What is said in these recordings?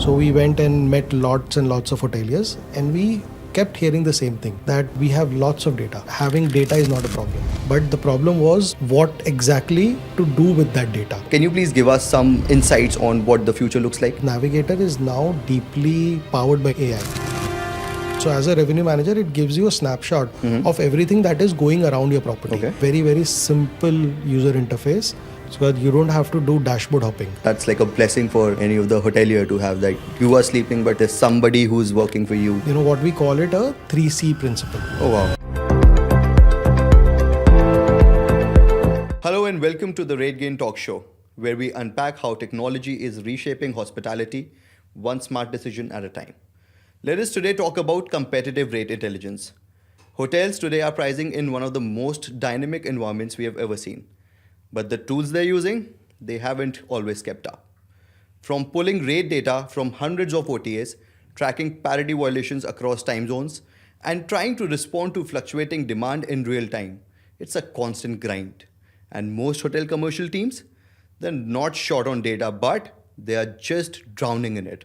So we went and met lots and lots of hoteliers, and we kept hearing the same thing, that we have lots of data. Having data is not a problem. But the problem was what exactly to do with that data. Can you please give us some insights on what the future looks like? Navigator is now deeply powered by AI. So as a revenue manager, it gives you a snapshot of everything that is going around your property. Okay. Very, very simple user interface, so that you don't have to do dashboard hopping. That's like a blessing for any of the hotelier to have that. You are sleeping, but there's somebody who's working for you. You know what we call it, a 3C principle. Oh, wow. Hello and welcome to the RateGain talk show, where we unpack how technology is reshaping hospitality, one smart decision at a time. Let us today talk about competitive rate intelligence. Hotels today are pricing in one of the most dynamic environments we have ever seen. But the tools they're using, they haven't always kept up. From pulling rate data from hundreds of OTAs, tracking parity violations across time zones, and trying to respond to fluctuating demand in real time, it's a constant grind. And most hotel commercial teams, they're not short on data, but they are just drowning in it.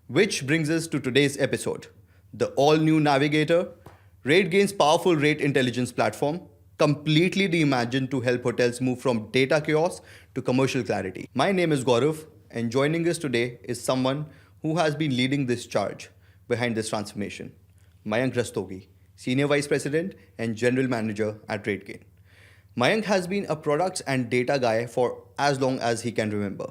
Which brings us to today's episode, the all-new Navigator, RateGain's powerful rate intelligence platform, completely reimagined to help hotels move from data chaos to commercial clarity. My name is Gaurav, and joining us today is someone who has been leading this charge behind this transformation, Mayank Rastogi, Senior Vice President and General Manager at RateGain. Mayank has been a products and data guy for as long as he can remember,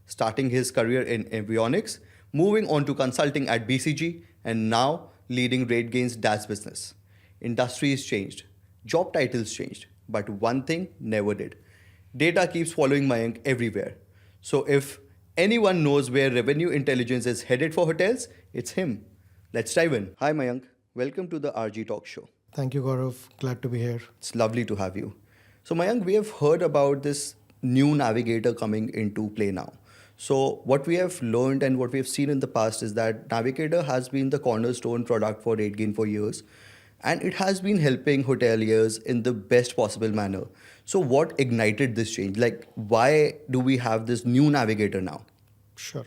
starting his career in avionics, moving on to consulting at BCG, and now leading RateGain's DaaS business. Industries changed, job titles changed, but one thing never did. Data keeps following Mayank everywhere. So if anyone knows where revenue intelligence is headed for hotels, it's him. Let's dive in. Hi Mayank, welcome to the RG Talk Show. Thank you, Gaurav. Glad to be here. It's lovely to have you. So Mayank, we have heard about this new Navigator coming into play now. So what we have learned and what we have seen in the past is that Navigator has been the cornerstone product for RateGain for years, and it has been helping hoteliers in the best possible manner. So what ignited this change? Like, why do we have this new Navigator now? Sure.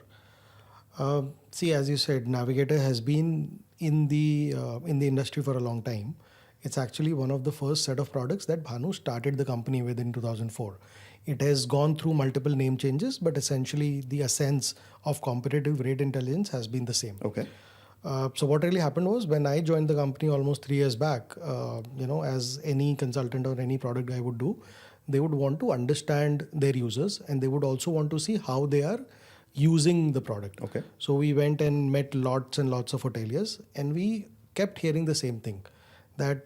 See, as you said, Navigator has been in the industry for a long time. It's actually one of the first set of products that Bhanu started the company with in 2004. It has gone through multiple name changes, but essentially the essence of competitive rate intelligence has been the same. Okay. So what really happened was, when I joined the company almost 3 years back, as any consultant or any product guy would do, they would want to understand their users, and they would also want to see how they are using the product. Okay. So we went and met lots and lots of hoteliers, and we kept hearing the same thing, that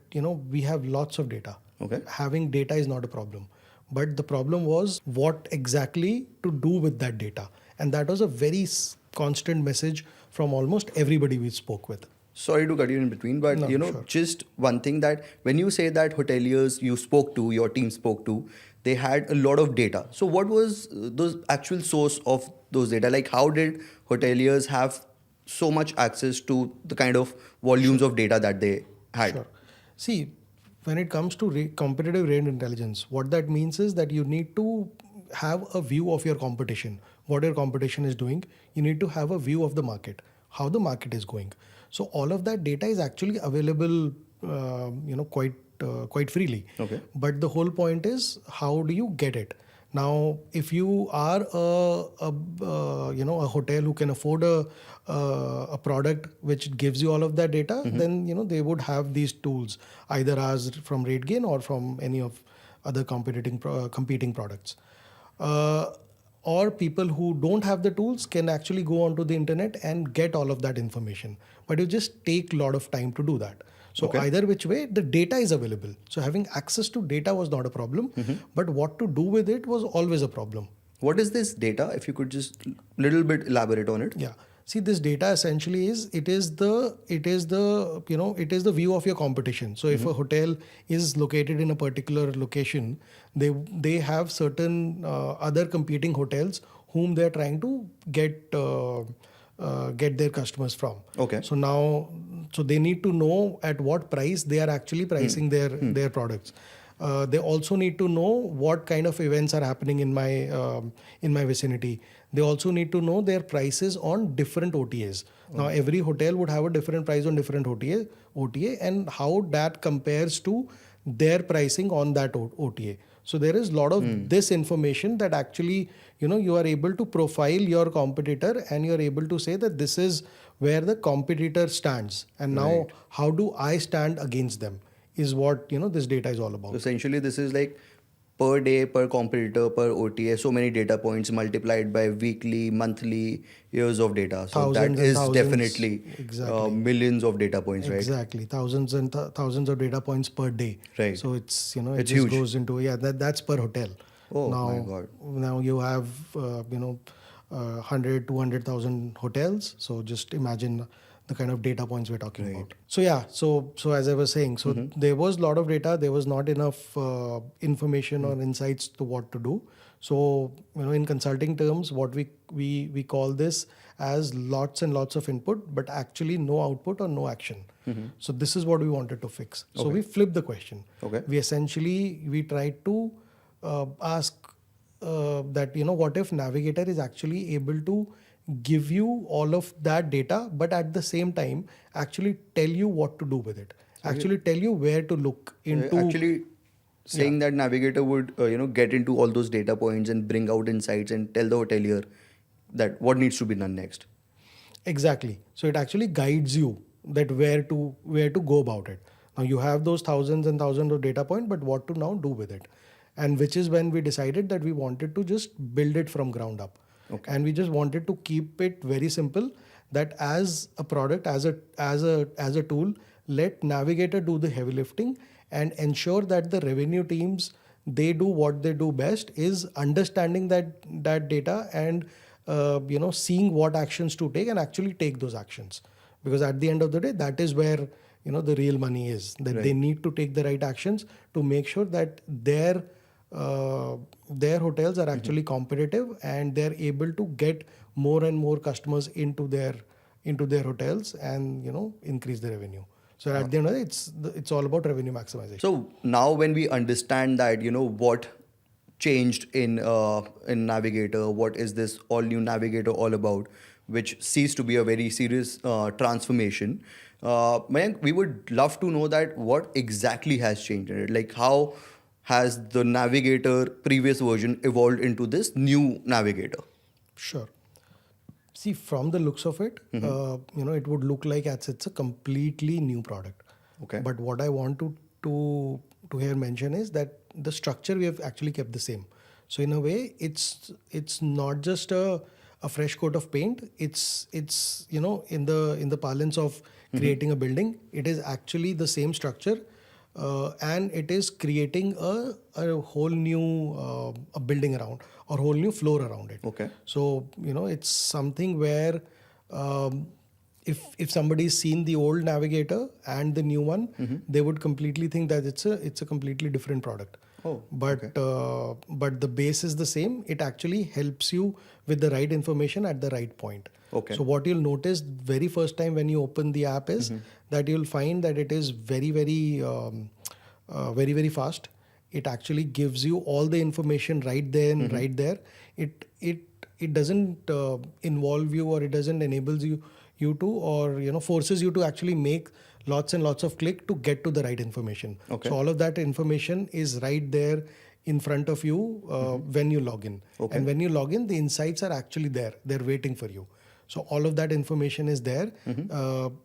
we have lots of data. Okay. Having data is not a problem. But the problem was what exactly to do with that data. And that was a very constant message from almost everybody we spoke with. Sorry to cut you in between, but Sure. just one thing, that when you say that hoteliers you spoke to, your team spoke to, they had a lot of data. So what was the actual source of those data? Like, how did hoteliers have so much access to the kind of volumes of data that they had? Sure. See, when it comes to competitive rate intelligence, what that means is that you need to have a view of your competition, what your competition is doing. You need to have a view of the market, how the market is going. So all of that data is actually available, quite freely. Okay. But the whole point is, how do you get it? Now, if you are a hotel who can afford a product which gives you all of that data, then they would have these tools, either as from RateGain or from any of other competing products. Or people who don't have the tools can actually go onto the internet and get all of that information. But it just take a lot of time to do that. So Okay. either which way, the data is available. So having access to data was not a problem, but what to do with it was always a problem. What is this data? If you could just little bit elaborate on it. Yeah. See, this data essentially is the view of your competition. So if a hotel is located in a particular location, they have certain other competing hotels whom they are trying to get their customers from. Okay. So they need to know at what price they are actually pricing their products. They also need to know what kind of events are happening in my vicinity. they also need to know their prices on different OTAs. Now, every hotel would have a different price on different OTA, and how that compares to their pricing on that OTA. So there is a lot of this information that actually, you are able to profile your competitor, and you're able to say that this is where the competitor stands, and now how do I stand against them is what this data is all about. So essentially, this is like per day, per competitor, per OTA, so many data points multiplied by weekly, monthly, years of data. So Thousands that and is thousands. definitely Exactly. millions of data points, right? Exactly, thousands and thousands of data points per day. Right. So it's it It's just huge. goes into that's per hotel. Oh now, my God. Now you have 100, 200,000 hotels. So just imagine the kind of data points we're talking about. So yeah, so as I was saying, so there was a lot of data. There was not enough information or insights to what to do. So in consulting terms, what we call this as lots and lots of input, but actually no output or no action. So this is what we wanted to fix. So we flipped the question. Okay. We tried to ask that what if Navigator is actually able to give you all of that data, but at the same time actually tell you what to do with it, actually tell you where to look into. Actually, saying that Navigator would get into all those data points and bring out insights and tell the hotelier that what needs to be done next. Exactly. So it actually guides you that where to go about it. Now you have those thousands and thousands of data points, but what to now do with it, and which is when we decided that we wanted to just build it from ground up. Okay. And we just wanted to keep it very simple, that as a product, as a tool, let Navigator do the heavy lifting and ensure that the revenue teams, they do what they do best, is understanding that data and seeing what actions to take and actually take those actions. Because at the end of the day, that is where the real money is, that they need to take the right actions to make sure that their hotels are actually competitive, and they're able to get more and more customers into their hotels, and increase the revenue. So at the end of the day, it's all about revenue maximization. So now when we understand that what changed in Navigator, what is this all new Navigator all about, which seems to be a very serious transformation. Mayank, we would love to know that what exactly has changed in it. Like how has the Navigator previous version evolved into this new Navigator? Sure. See, from the looks of it, it would look like it's a completely new product. Okay. But what I want to here mention is that the structure we have actually kept the same. So in a way, it's not just a fresh coat of paint. It's in the parlance of creating a building, it is actually the same structure. And it is creating a whole new a building around, or whole new floor around it. Okay. So it's something where if somebody's seen the old Navigator and the new one, they would completely think that it's a completely different product. Oh, but the base is the same. It actually helps you with the right information at the right point. Okay. So what you'll notice very first time when you open the app is that you'll find that it is very, very, very, very fast. It actually gives you all the information right there and right there. It doesn't involve you, or it doesn't enables you to, or forces you to actually make lots and lots of click to get to the right information. Okay. So all of that information is right there in front of you when you log in. Okay. And when you log in, the insights are actually there. They're waiting for you. So all of that information is there.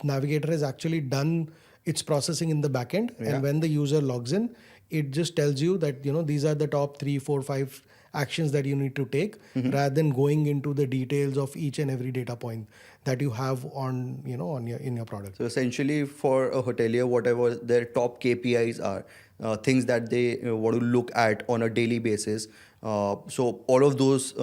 Navigator has actually done its processing in the backend. Yeah. And when the user logs in, it just tells you that these are the top 3, 4, 5 actions that you need to take, rather than going into the details of each and every data point that you have on in your product. So essentially, for a hotelier, whatever their top KPIs are, things that they want to look at on a daily basis. So all of those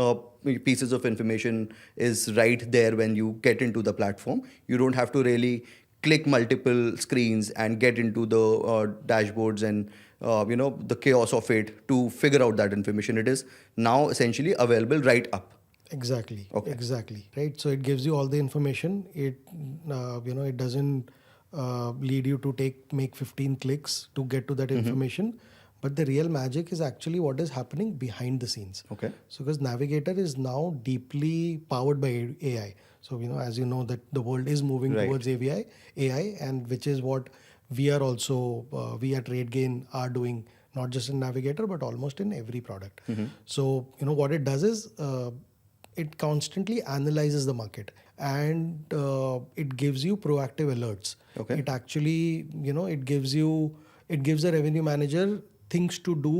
pieces of information is right there when you get into the platform. You don't have to really click multiple screens and get into the dashboards and the chaos of it to figure out that information. It is now essentially available right up. Exactly. Okay. Exactly. Right. So it gives you all the information. It it doesn't lead you to make 15 clicks to get to that information, but the real magic is actually what is happening behind the scenes. Okay. So because Navigator is now deeply powered by AI. So as you know that the world is moving Right. towards AI, and which is what we are also we at RateGain are doing, not just in Navigator but almost in every product. So what it does is it constantly analyzes the market, and it gives you proactive alerts. Okay. It actually it gives the revenue manager things to do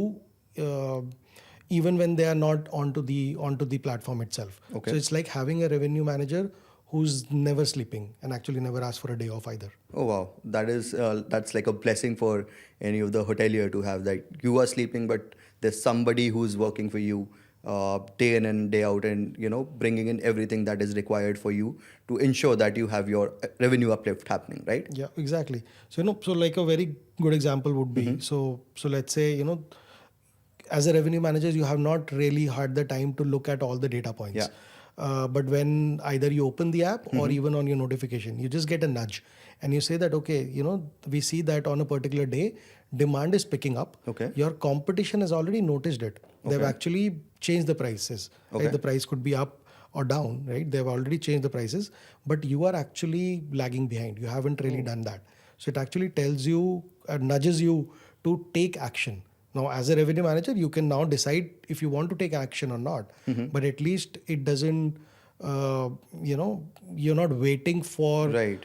even when they are not onto the platform itself. Okay. So it's like having a revenue manager who's never sleeping and actually never asks for a day off either. Oh wow, that's like a blessing for any of the hotelier to have, that you are sleeping, but there's somebody who's working for you day in and day out, and bringing in everything that is required for you to ensure that you have your revenue uplift happening, right? Yeah, exactly. So so like a very good example would be, so let's say as a revenue manager you have not really had the time to look at all the data points. Yeah. But when either you open the app or even on your notification, you just get a nudge and you say that, okay, we see that on a particular day demand is picking up. Okay. Your competition has already noticed it. They've Okay. actually changed the prices. Okay. Right? The price could be up or down, right? They've already changed the prices, but you are actually lagging behind. You haven't really done that. So it actually tells you, nudges you to take action. Now, as a revenue manager, you can now decide if you want to take action or not. But at least it doesn't, you're not waiting for Right.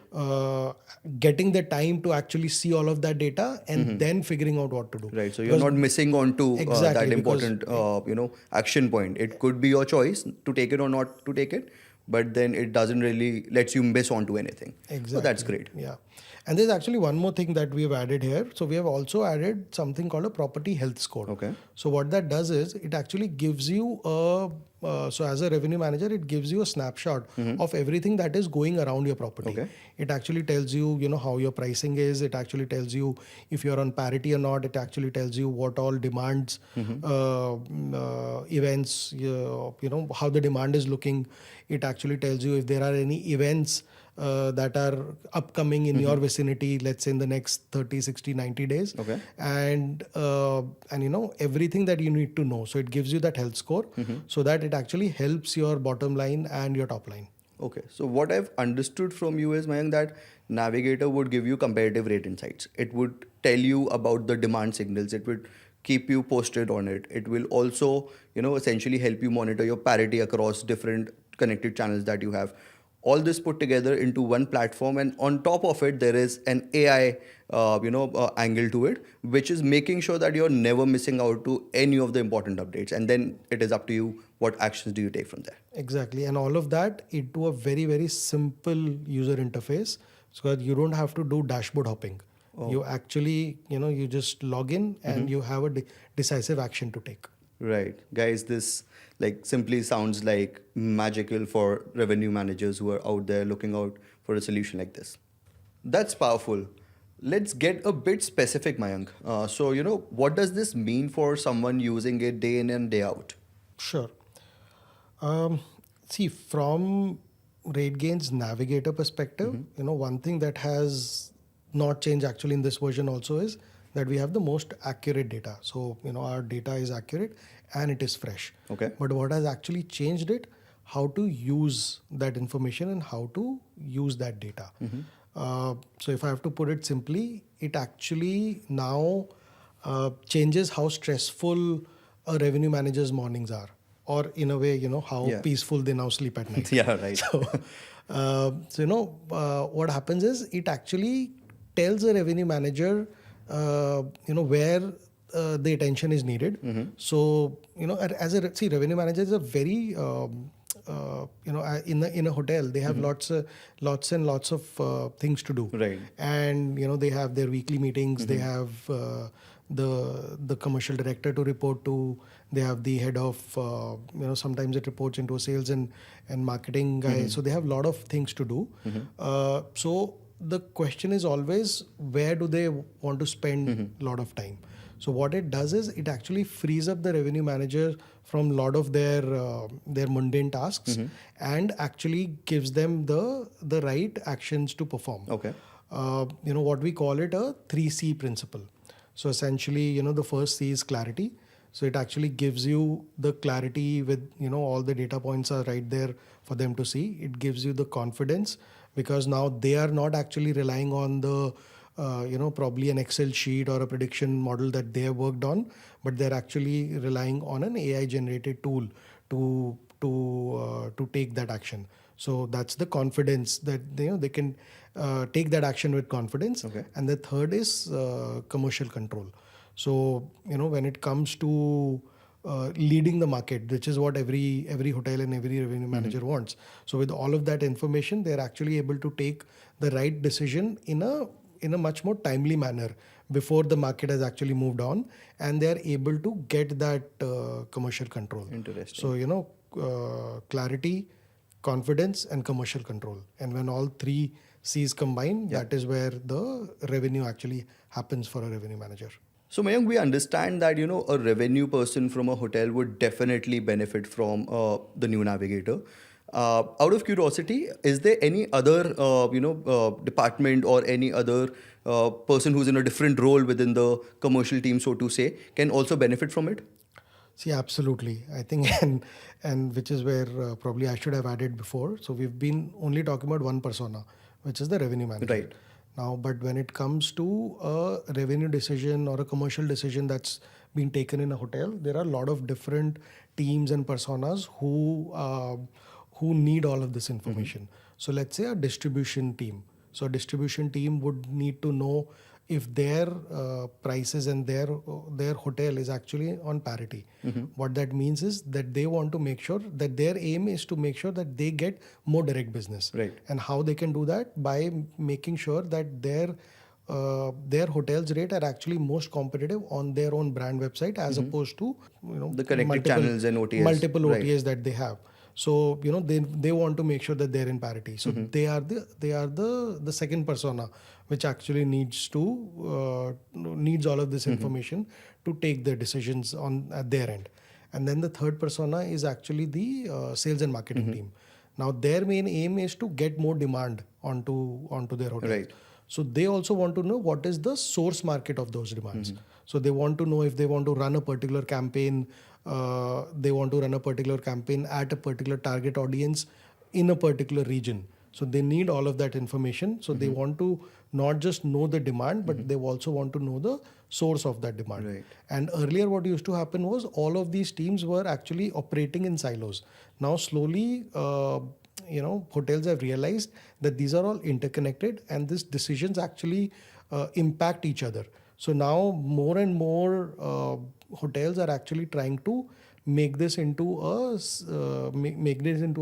getting the time to actually see all of that data and then figuring out what to do. Right. So you're not missing on to Exactly, that because- important, action point. It could be your choice to take it or not to take it, but then it doesn't really lets you miss onto anything. Exactly. So that's great. Yeah. And there's actually one more thing that we have added here. So we have also added something called a property health score. Okay. So what that does is it actually gives you so as a revenue manager, it gives you a snapshot of everything that is going around your property. Okay. It actually tells you, how your pricing is. It actually tells you if you're on parity or not. It actually tells you what all demands, events, how the demand is looking. It actually tells you if there are any events that are upcoming in your vicinity, let's say in the next 30, 60, 90 days. Okay. And everything that you need to know. So it gives you that health score so that it actually helps your bottom line and your top line. Okay. So what I've understood from you is, Mayank, that Navigator would give you comparative rate insights. It would tell you about the demand signals. It would keep you posted on it. It will also, essentially help you monitor your parity across different connected channels that you have. All this put together into one platform, and on top of it there is an AI angle to it, which is making sure that you're never missing out to any of the important updates, and then it is up to you what actions do you take from there. Exactly. And all of that into a very, very simple user interface, so that you don't have to do dashboard hopping. You actually, you just log in and you have a decisive action to take. Right. Guys, this simply sounds like magical for revenue managers who are out there looking out for a solution like this. That's powerful. Let's get a bit specific, Mayank. So, what does this mean for someone using it day in and day out? Sure. See, from RateGain's Navigator perspective, one thing that has not changed actually in this version also is that we have the most accurate data. So, our data is accurate and it is fresh. Okay. But what has actually changed it, how to use that information and how to use that data. So if I have to put it simply, it actually now changes how stressful a revenue manager's mornings are. Or in a way, how peaceful they now sleep at night. Yeah, right. So, what happens is it actually tells a revenue manager, where the attention is needed. So, revenue manager is a very, in a hotel, they have lots and lots of things to do. Right. And, they have their weekly meetings, they have the commercial director to report to, they have the head of, sometimes it reports into a sales and marketing guy. So they have a lot of things to do. So the question is always, where do they want to spend a lot of time? So what it does is it actually frees up the revenue manager from a lot of their mundane tasks and actually gives them the right actions to perform. Okay. What we call it a 3C principle. So essentially, the first C is clarity. So it actually gives you the clarity with, all the data points are right there for them to see. It gives you the confidence because now they are not actually relying on the, probably an Excel sheet or a prediction model that they have worked on, but they're actually relying on an AI generated tool to take that action. So that's the confidence that they can take that action with confidence. Okay. And the third is commercial control. So when it comes to leading the market, which is what every hotel and every revenue manager wants. So with all of that information, they're actually able to take the right decision in a much more timely manner before the market has actually moved on, and they are able to get that commercial control. Interesting. So clarity, confidence, and commercial control. And when all three C's combine, that is where the revenue actually happens for a revenue manager. So Mayank, we understand that a revenue person from a hotel would definitely benefit from the new Navigator. Out of curiosity, is there any other department or any other person who's in a different role within the commercial team, so to say, can also benefit from it? See, absolutely. I think, and which is where probably I should have added before. So we've been only talking about one persona, which is the revenue manager. Right. Now, but when it comes to a revenue decision or a commercial decision that's being taken in a hotel, there are a lot of different teams and personas who need all of this information. So let's say a distribution team. So a distribution team would need to know if their prices and their hotel is actually on parity. What that means is that they want to make sure that their aim is to make sure that they get more direct business. Right. And how they can do that? By making sure that their hotels rate are actually most competitive on their own brand website as opposed to The connected channels and OTAs. multiple Right. OTAs that they have. So they want to make sure that they're in parity. So they are the second persona which actually needs all of this information to take their decisions at their end. And then the third persona is actually the sales and marketing team. Now their main aim is to get more demand onto their hotel. Right. So they also want to know what is the source market of those demands. So they want to know if they want to run a particular campaign, they want to run a particular campaign at a particular target audience in a particular region. So they need all of that information. So they want to not just know the demand, but they also want to know the source of that demand. Right. And earlier what used to happen was all of these teams were actually operating in silos. Now slowly, hotels have realized that these are all interconnected and these decisions actually impact each other. So now more and more hotels are actually trying to make this into a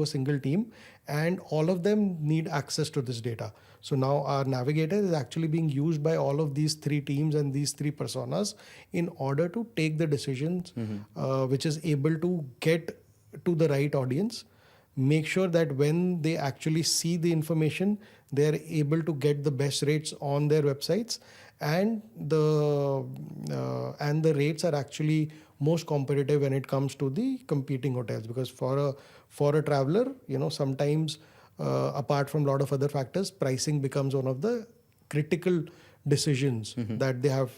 single team, and all of them need access to this data. So now our Navigator is actually being used by all of these three teams and these three personas in order to take the decisions, which is able to get to the right audience, make sure that when they actually see the information, they're able to get the best rates on their websites, and the rates are actually most competitive when it comes to the competing hotels. Because for a traveler, sometimes apart from a lot of other factors, pricing becomes one of the critical decisions that they have,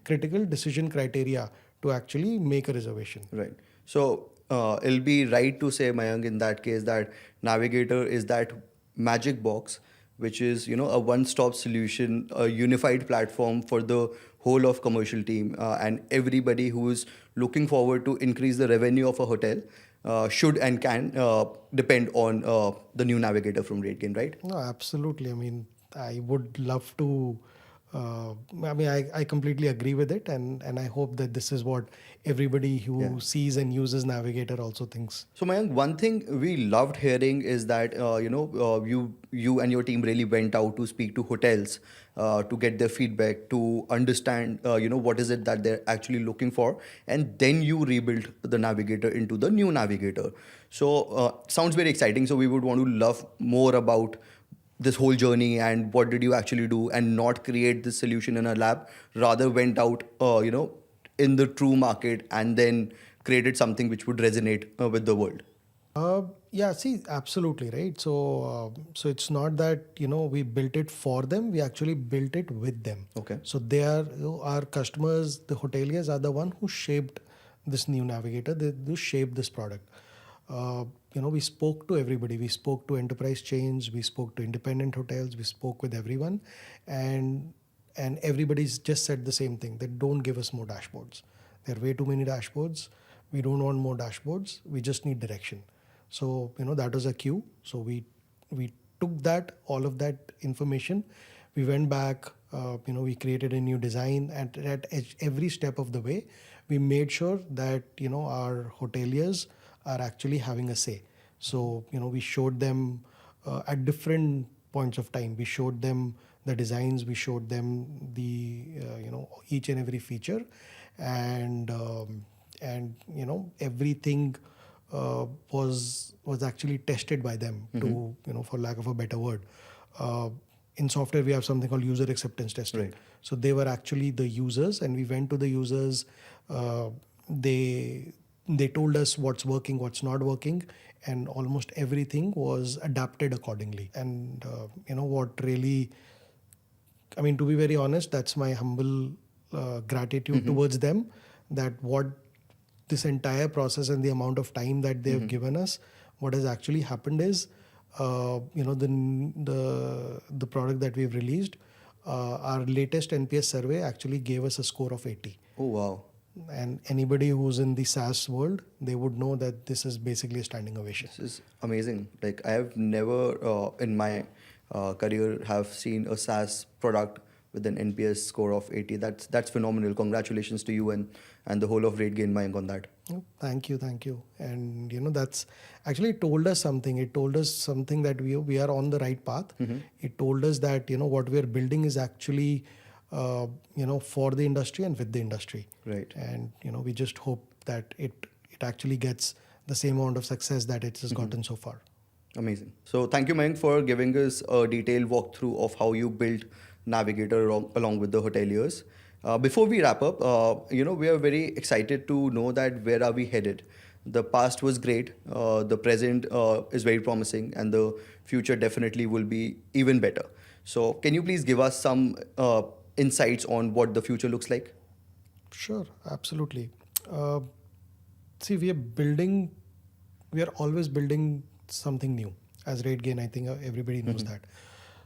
critical decision criteria to actually make a reservation. Right. So it'll be right to say, Mayank, in that case, that Navigator is that magic box, which is a one-stop solution, a unified platform for the whole of commercial team, and everybody who is looking forward to increase the revenue of a hotel should and can depend on the new Navigator from RateGain, right? No, absolutely. I mean, I would love to. I completely agree with it, and I hope that this is what everybody who sees and uses Navigator also thinks. So Mayank, one thing we loved hearing is that you and your team really went out to speak to hotels to get their feedback, to understand what is it that they're actually looking for, and then you rebuilt the Navigator into the new Navigator. So sounds very exciting. So we would want to love more about this whole journey and what did you actually do, and not create this solution in a lab, rather went out in the true market and then created something which would resonate with the world. Yeah, see, absolutely, right. So it's not that we built it for them. We actually built it with them. Okay. So they are our customers. The hoteliers are the one who shaped this new navigator. They shaped this product. We spoke to everybody. We spoke to enterprise chains. We spoke to independent hotels. We spoke with everyone, and everybody's just said the same thing. That don't give us more dashboards. There are way too many dashboards. We don't want more dashboards. We just need direction. So that was a cue. So we took that all of that information. We went back. We created a new design, and at every step of the way, we made sure that our hoteliers are actually having a say. So we showed them at different points of time. We showed them the designs. We showed them the each and every feature, and everything was actually tested by them to for lack of a better word. In software we have something called user acceptance testing. Right. So they were actually the users, and we went to the users. They told us what's working, what's not working, and almost everything was adapted accordingly. And what really, I mean, to be very honest, that's my humble gratitude towards them, that what this entire process and the amount of time that they have given us, what has actually happened is, the product that we've released, our latest NPS survey actually gave us a score of 80. Oh, wow. And anybody who's in the SaaS world, they would know that this is basically a standing ovation. This is amazing. Like, I have never in my career have seen a SaaS product with an NPS score of 80. That's phenomenal. Congratulations to you and the whole of RateGain, Mayank, on that. Thank you. And that's actually told us something. It told us something that we are on the right path. It told us that what we are building is actually for the industry and with the industry. Right. And we just hope that it actually gets the same amount of success that it has gotten so far. Amazing. So thank you, Mayank, for giving us a detailed walkthrough of how you built Navigator along with the hoteliers. Before we wrap up, we are very excited to know that where are we headed. The past was great, the present is very promising, and the future definitely will be even better. So can you please give us some insights on what the future looks like? Sure, absolutely. See, we are always building something new. As RateGain, I think everybody knows that.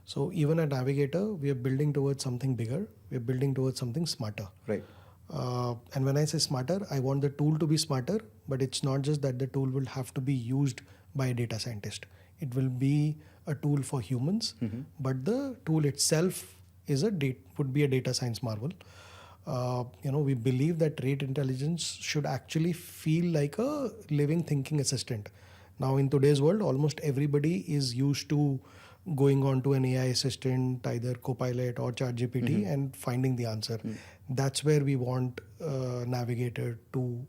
So even at Navigator, we are building towards something bigger. We are building towards something smarter. Right. And when I say smarter, I want the tool to be smarter, but it's not just that the tool will have to be used by a data scientist. It will be a tool for humans, but the tool itself would be a data science marvel. We believe that rate intelligence should actually feel like a living, thinking assistant. Now, in today's world, almost everybody is used to going on to an AI assistant, either Copilot or ChatGPT, and finding the answer. That's where we want Navigator to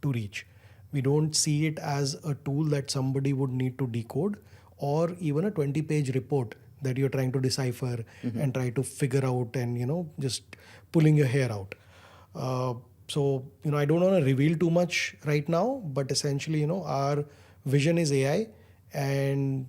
reach. We don't see it as a tool that somebody would need to decode, or even a 20-page report that you're trying to decipher and try to figure out, and just pulling your hair out. So I don't want to reveal too much right now, but essentially our vision is AI, and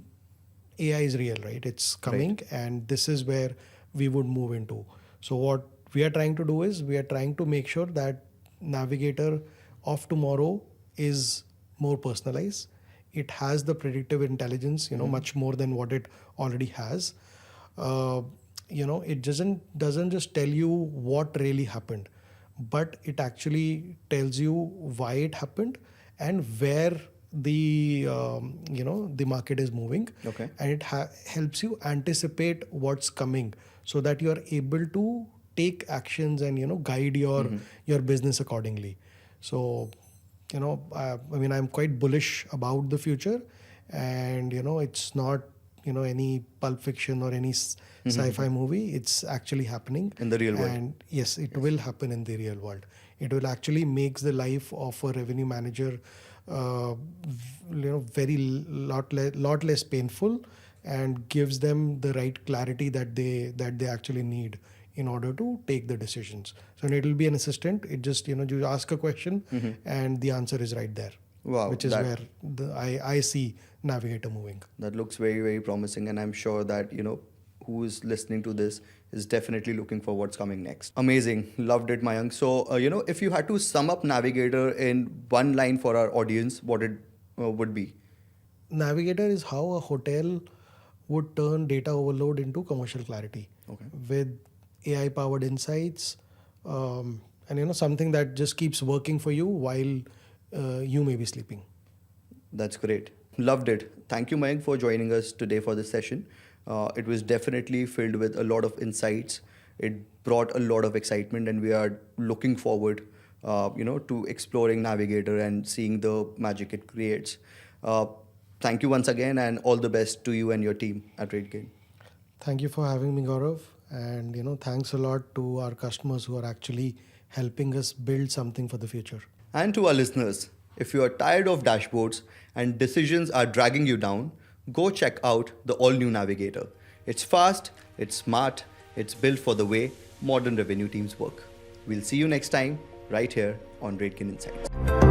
AI is real, right? It's coming, right. And this is where we would move into. So what we are trying to do is we are trying to make sure that Navigator of tomorrow is more personalized. It has the predictive intelligence, much more than what it already has. It doesn't just tell you what really happened, but it actually tells you why it happened and where the market is moving. Okay. And it helps you anticipate what's coming, so that you are able to take actions and guide your business accordingly. So I'm quite bullish about the future, and it's not any Pulp Fiction or any sci-fi movie. It's actually happening in the real world. And yes, it will happen in the real world. It will actually make the life of a revenue manager very lot less painful, and gives them the right clarity that they actually need in order to take the decisions. So it will be an assistant. It just you ask a question and the answer is right there. Wow, which is where I see Navigator moving. That looks very, very promising, and I'm sure that, who is listening to this is definitely looking for what's coming next. Amazing. Loved it, Mayank. So, if you had to sum up Navigator in one line for our audience, what it would be? Navigator is how a hotel would turn data overload into commercial clarity. Okay. With AI-powered insights, and something that just keeps working for you while you may be sleeping. That's great. Loved it. Thank you, Mayank, for joining us today for this session. It was definitely filled with a lot of insights. It brought a lot of excitement, and we are looking forward, to exploring Navigator and seeing the magic it creates. Thank you once again, and all the best to you and your team at RateGain. Thank you for having me, Gaurav. And thanks a lot to our customers who are actually helping us build something for the future. And to our listeners, if you are tired of dashboards and decisions are dragging you down, go check out the all-new Navigator. It's fast, it's smart, it's built for the way modern revenue teams work. We'll see you next time, right here on RateGain Insights.